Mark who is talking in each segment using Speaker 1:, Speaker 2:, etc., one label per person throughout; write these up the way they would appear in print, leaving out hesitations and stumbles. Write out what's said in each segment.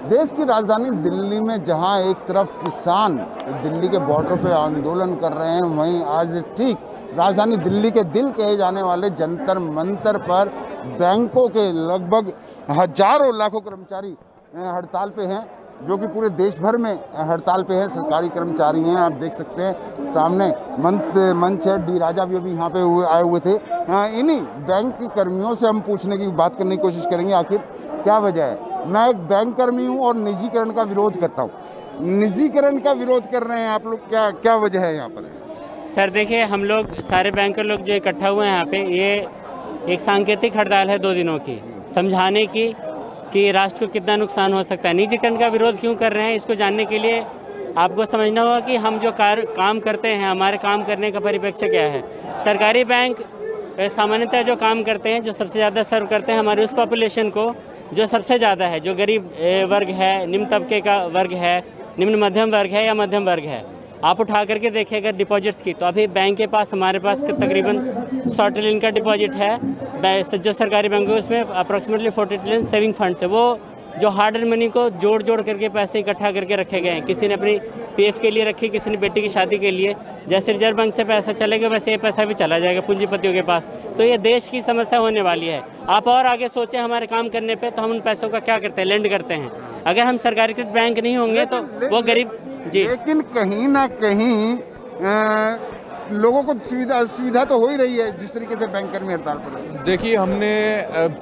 Speaker 1: देश की राजधानी दिल्ली में जहां एक तरफ किसान दिल्ली के बॉर्डर पे आंदोलन कर रहे हैं, वहीं आज ठीक राजधानी दिल्ली के दिल कहे जाने वाले जंतर मंतर पर बैंकों के लगभग हजारों लाखों कर्मचारी हड़ताल पे हैं, जो कि पूरे देश भर में हड़ताल पे हैं। सरकारी कर्मचारी हैं, आप देख सकते हैं सामने मंच है। डी राजा भी अभी यहाँ पे आए हुए थे। इन्हीं बैंक के कर्मियों से हम पूछने की बात करने की कोशिश करेंगे, आखिर क्या वजह है। मैं एक बैंक कर्मी हूँ और निजीकरण का विरोध करता हूँ। निजीकरण का विरोध कर रहे हैं आप लोग, क्या वजह है यहाँ पर?
Speaker 2: सर देखिए, हम लोग सारे बैंकर लोग जो इकट्ठा हुए हैं यहाँ पे, ये एक सांकेतिक हड़ताल है 2 दिनों की, समझाने की कि राष्ट्र को कितना नुकसान हो सकता है। निजीकरण का विरोध क्यों कर रहे हैं, इसको जानने के लिए आपको समझना होगा कि हम जो काम करते हैं, हमारे काम करने का परिप्रेक्ष्य क्या है। सरकारी बैंक सामान्यतः जो काम करते हैं, जो सबसे ज़्यादा सर्व करते हैं हमारे उस पॉपुलेशन को जो सबसे ज़्यादा है, जो गरीब वर्ग है, निम्न तबके का वर्ग है, निम्न मध्यम वर्ग है या मध्यम वर्ग है। आप उठा करके देखिएगा डिपॉजिट्स की, तो अभी बैंक के पास, हमारे पास तकरीबन 100 ट्रिलियन का डिपॉजिट है। जो सरकारी बैंक है उसमें अप्रॉक्सीमेटली 40 ट्रिलियन सेविंग फंड्स है, वो जो हार्ड एंड मनी को जोड़ करके पैसे इकट्ठा करके रखे गए हैं। किसी ने अपनी पीएफ के लिए रखी, किसी ने बेटी की शादी के लिए। जैसे रिजर्व बैंक से पैसा चलेगा वैसे ये पैसा भी चला जाएगा पूंजीपतियों के पास। तो ये देश की समस्या होने वाली है। आप और आगे सोचें हमारे काम करने पे, तो हम उन पैसों का क्या करते हैं, लेंड करते हैं। अगर हम सरकारीकृत बैंक नहीं होंगे तो वो गरीब जी। लेकिन
Speaker 1: कहीं ना कहीं लोगों को सुविधा तो हो ही रही है, जिस तरीके से बैंक कर्मी हड़ताल पर।
Speaker 3: देखिए, हमने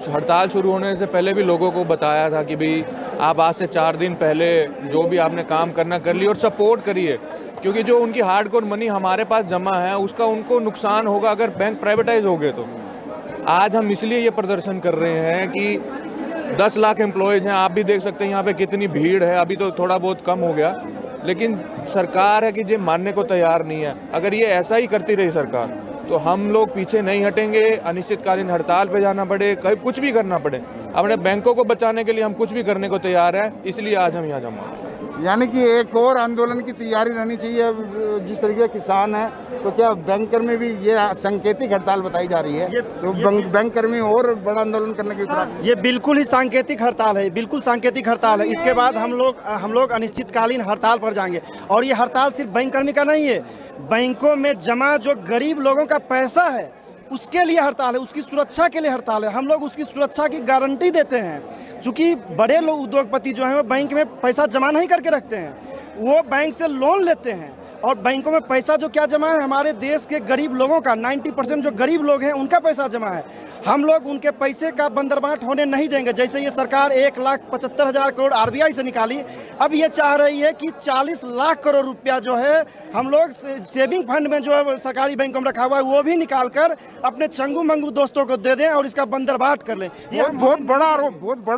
Speaker 3: हड़ताल शुरू होने से पहले भी लोगों को बताया था कि भाई आप आज से 4 दिन पहले जो भी आपने काम करना कर लिया और सपोर्ट करिए, क्योंकि जो उनकी हार्डकोर मनी हमारे पास जमा है उसका उनको नुकसान होगा अगर बैंक प्राइवेटाइज हो गए तो। आज हम इसलिए ये प्रदर्शन कर रहे हैं कि 10 लाख एम्प्लॉयज़ हैं, आप भी देख सकते हैं यहाँ पे कितनी भीड़ है। अभी तो थोड़ा बहुत कम हो गया, लेकिन सरकार है कि ये मानने को तैयार नहीं है। अगर ये ऐसा ही करती रही सरकार, तो हम लोग पीछे नहीं हटेंगे। अनिश्चितकालीन हड़ताल पे जाना पड़े, कहीं कुछ भी करना पड़े, अपने बैंकों को बचाने के लिए हम कुछ भी करने को तैयार हैं। इसलिए आज हम यहाँ जमा।
Speaker 1: यानी कि एक और आंदोलन की तैयारी रहनी चाहिए। जिस तरीके से किसान है, तो क्या बैंकर में भी ये सांकेतिक हड़ताल बताई जा रही है, तो बैंकर में और बड़ा आंदोलन करने की तरफ?
Speaker 4: ये बिल्कुल ही सांकेतिक हड़ताल है, बिल्कुल सांकेतिक हड़ताल है। इसके बाद हम लोग अनिश्चितकालीन हड़ताल पर जाएंगे। और ये हड़ताल सिर्फ बैंक कर्मी का नहीं है, बैंकों में जमा जो गरीब लोगों का पैसा है उसके लिए हड़ताल है, उसकी सुरक्षा के लिए हड़ताल है। हम लोग उसकी सुरक्षा की गारंटी देते हैं। चूँकि बड़े लोग उद्योगपति जो हैं वो बैंक में पैसा जमा नहीं करके रखते हैं, वो बैंक से लोन लेते हैं। और बैंकों में पैसा जो क्या जमा है, हमारे देश के गरीब लोगों का 90% जो गरीब लोग हैं उनका पैसा जमा है। हम लोग उनके पैसे का बंदरबाट होने नहीं देंगे। जैसे ये सरकार 1,75,000 करोड़ आरबीआई से निकाली, अब ये चाह रही है कि 40 लाख करोड़ रुपया जो है हम लोग सेविंग फंड में जो है सरकारी बैंकों में रखा हुआ है वो भी निकाल कर अपने चंगू मंगू दोस्तों को दे दें और इसका बंदरबाट कर लें।
Speaker 1: ये बहुत बड़ा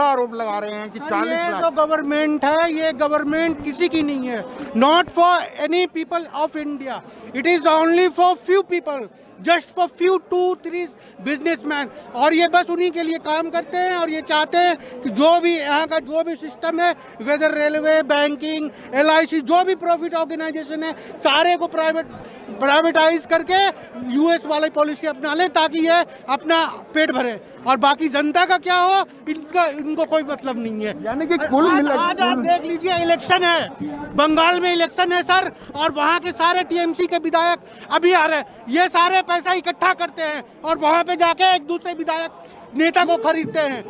Speaker 1: आरोप लगा रहे हैं कि 40 लाख।
Speaker 5: तो गवर्नमेंट है, ये गवर्नमेंट किसी की नहीं है। Not for any people of India. It is only for few people, just for few 2-3 businessmen. और ये बस उन्हीं के लिए काम करते हैं और ये चाहते हैं कि जो भी यहाँ का जो भी सिस्टम है, वेदर रेलवे, बैंकिंग, LIC, जो भी प्रॉफिट ऑर्गेनाइजेशन है, सारे को प्राइवेटाइज करके यूएस वाली पॉलिसी अपना लें ताकि ये अपना पेट भरे और बाकी जनता का क्या हो इनको कोई मतलब नहीं है।
Speaker 1: यानी कि कुल
Speaker 5: आज आप देख लीजिए, इलेक्शन है, बंगाल में इलेक्शन है सर, और वहाँ के सारे टीएमसी के विधायक अभी आ रहे हैं। ये सारे पैसा इकट्ठा करते हैं और वहाँ पे जाके एक दूसरे विधायक नेता को खरीदते हैं।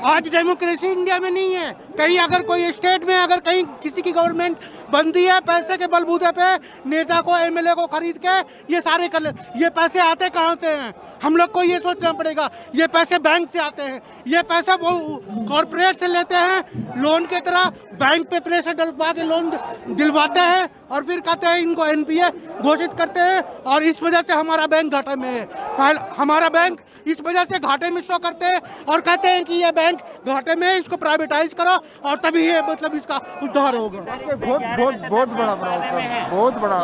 Speaker 5: आज डेमोक्रेसी इंडिया में नहीं है। कहीं अगर कोई स्टेट में अगर कहीं किसी की गवर्नमेंट बनती है, पैसे के बलबूते पे नेता को, एमएलए को खरीद के ये सारे कर ले। ये पैसे आते कहाँ से हैं, हम लोग को ये सोचना पड़ेगा। ये पैसे बैंक से आते हैं, ये पैसा वो कॉर्पोरेट से लेते हैं, लोन के तरह बैंक पे प्रेशर डलवा के लोन दिलवाते हैं और फिर कहते हैं इनको एनपीए घोषित करते हैं। और इस वजह से हमारा बैंक घाटे में है। हमारा बैंक इस वजह से घाटे में शो करते हैं और कहते हैं कि ये बैंक घाटे में है, इसको प्राइवेटाइज करो और तभी ये मतलब इसका उद्धार होगा।
Speaker 1: बहुत बड़ा बहुत बड़ा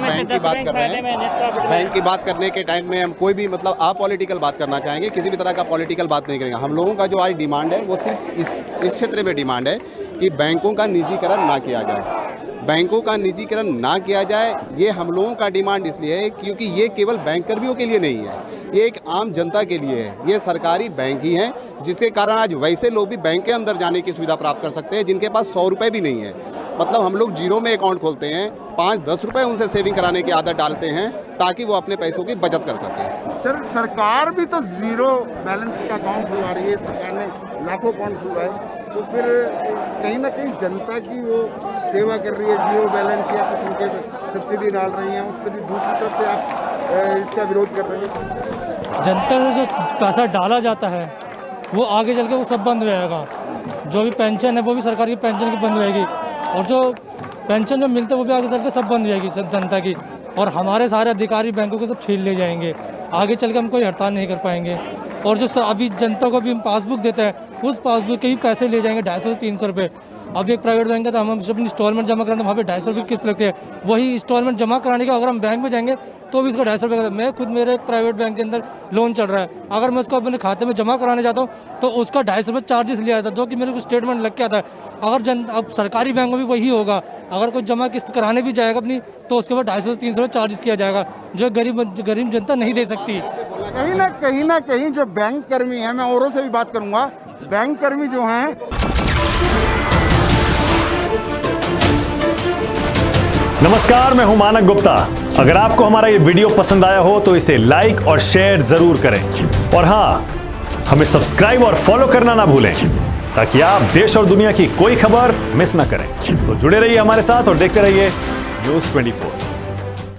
Speaker 6: बैंक की बात कर रहे हैं। बैंक की बात करने के टाइम में हम कोई भी मतलब अपॉलिटिकल बात करना चाहेंगे, किसी भी तरह का पॉलिटिकल बात नहीं करेंगे। हम लोगों का जो आज डिमांड है वो सिर्फ इस क्षेत्र में डिमांड है कि बैंकों का निजीकरण ना किया जाए। बैंकों का निजीकरण ना किया जाए, ये हम लोगों का डिमांड इसलिए है क्योंकि ये केवल बैंक कर्मियों के लिए नहीं है, ये एक आम जनता के लिए है। ये सरकारी बैंक ही हैं, जिसके कारण आज वैसे लोग भी बैंक के अंदर जाने की सुविधा प्राप्त कर सकते हैं जिनके पास 100 रुपये भी नहीं है। मतलब हम लोग जीरो में अकाउंट खोलते हैं, 5-10 रुपये उनसे सेविंग कराने की आदत डालते हैं ताकि वो अपने पैसों की बचत कर सकें।
Speaker 1: सर, सरकार भी तो जीरो बैलेंस का अकाउंट खुलवा रही है, सरकार ने लाखों अकाउंट खुलवाए, तो फिर कहीं ना कहीं जनता की वो सेवा कर रही है, जीरो बैलेंस या कुछ उनके सब्सिडी डाल रही हैं, उस पर भी दूसरी तरफ से आप इसका विरोध कर रहे हैं।
Speaker 7: जनता में जो पैसा डाला जाता है वो आगे चल के वो सब बंद रहेगा। जो भी पेंशन है वो भी सरकार की पेंशन की बंद रहेगी, और जो पेंशन जो मिलते हैं वो भी आगे चल के सब बंद रहेगी सब जनता की, और हमारे सारे अधिकारी बैंकों के सब छीन ले जाएंगे। आगे चल के हम कोई हड़ताल नहीं कर पाएंगे। और जो अभी जनता को भी हम पासबुक देते हैं, उस पासबुक के भी पैसे ले जाएंगे 250 से 300 रुपये। अभी एक प्राइवेट बैंक है तो हम अपनी इंस्टॉलमेंट जमा कराते हैं, वहाँ पे 250 रुपये किस्त लगती है। वही इंस्टॉलमेंट जमा कराने का अगर हम बैंक में जाएंगे तो भी इसका 250 रुपये का। मैं खुद मेरे एक प्राइवेट बैंक के अंदर लोन चल रहा है, अगर मैं उसको अपने खाते में जमा कराने जाता हूँ तो उसका 250 रुपये चार्जेस लिया जाता है, जो कि मेरे को स्टेटमेंट लग के आता है। अगर अब सरकारी बैंक में भी वही होगा, अगर कोई जमा किस्त कराने भी जाएगा अपनी तो उसके बाद 250 से 300 रुपये चार्जेस किया जाएगा, जो गरीब जनता नहीं दे सकती।
Speaker 1: कहीं ना कहीं जो बैंक कर्मी हैं, मैं औरों से भी बात करूंगा, बैंक कर्मी जो हैं,
Speaker 8: नमस्कार, मैं हूं मानक गुप्ता। अगर आपको हमारा ये वीडियो पसंद आया हो तो इसे लाइक और शेयर जरूर करें, और हां, हमें सब्सक्राइब और फॉलो करना ना भूलें ताकि आप देश और दुनिया की कोई खबर मिस ना करें। तो जुड़े रहिए हमारे साथ और देखते रहिए न्यूज़ 24।